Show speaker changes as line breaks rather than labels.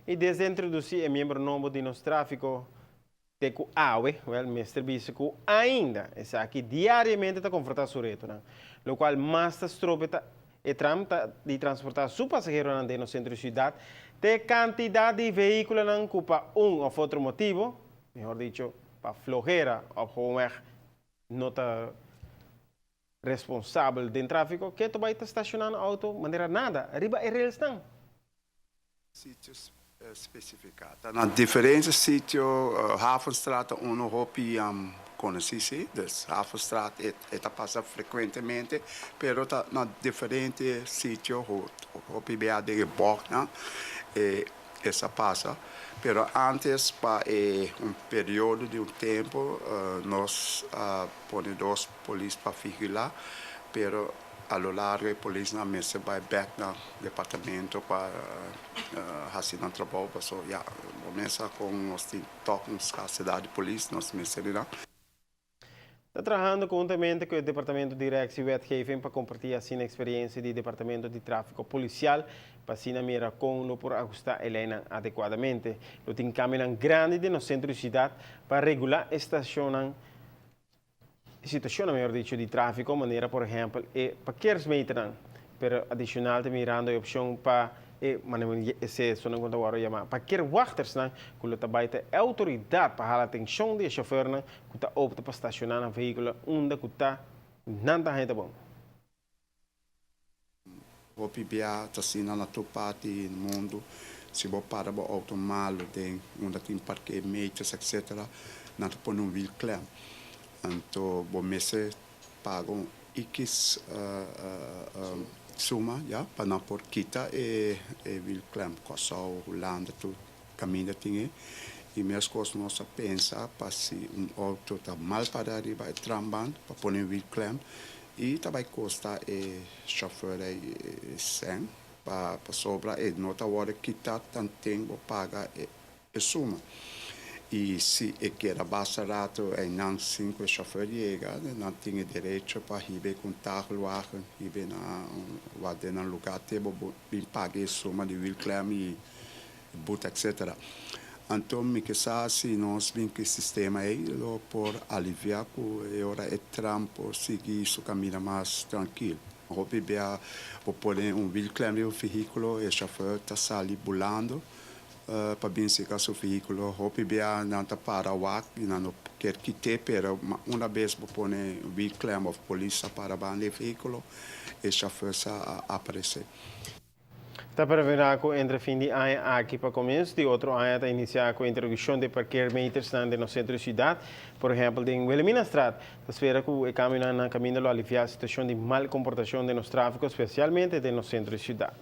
E desde introduzir o membro novo de nosso tráfico, de que AUE, o mestre Bísico, ainda está aqui diariamente está confrontado com o Reto, né? O qual mais está e Tram de transportar seu passageiro no centro da cidade, de quantidade de veículos não culpa ou outro motivo, melhor dicho, para flojera ou como não está responsável do tráfico, que tu vai estar estacionando auto de maneira nada, arriba e eles estão.
Sítios especificados. Na diferentes sítios, Hafenstraat, uno hopi conheci, dus Hafenstraat eta passa frequentemente, pero na diferentes sítios, hopi bea de Bogna, essa passa. Pero antes, para período de tempo, nós ponemos dois polícias para vigilar, pero a lo largo a polícia na mesa vai back no departamento para fazer um trabalho, so já começa com os toques a cidade de polícia, nós mencionamos.
Está trabalhando conjuntamente com o Departamento de Direção e Wetgeving para compartilhar a experiência do Departamento de Tráfico Policial para assim mira com por ajustar a lei adequadamente. O tem caminho grande no centro da cidade para regular situação, melhor dicho, de tráfico, maneira, por exemplo, e parqueiros-metros, pero adicional mirando a opção para esse sono quando agora chama parqueiro-wachters, que o trabalho é autoridade para a atenção do chofer, que está opta para estacionar um veículo onde está nada gente bom.
O PBA está sendo na tua parte no mundo, se você para o auto malo, tem onde tem parqueiro-metros, etc., não te põe veículo. Então, você paga X suma, já, para não por quita e vil clam, coçal, Holanda, tudo, caminho tinha. E minhas coisas nós pensa para se auto está mal para arriba, trambando, para pôr vil clam, e também custa chauffeur sem, para sobra, e não tá hora quitar tanto tempo paga e suma. E se quer bastante é não cinco chauffeur chega, não tem direito para ir com carro lá, ir na lugar até pagar suma de vil clam e buta etc. Então me que se nós vimos que sistema aí por aliviar que hora é Tram por seguir seu caminho mais tranquilo. O PBA por pôr vil clam no veículo e chauffeur está sali bulando. Para verificar seu veículo, o PBA não está para o ar, não quer quitar, pero uma vez que põe o veículo, a polícia para o veículo, e o chauffeur aparece.
Está previsto que entre fim de ano aqui para começo de outro ano está iniciar com a introdução de parqueiros-metros no centro da cidade, por exemplo, em Wilhelmina Straat. Espera que o caminho aliviar a situação de mal comportação de nos tráficos, especialmente no centro da cidade.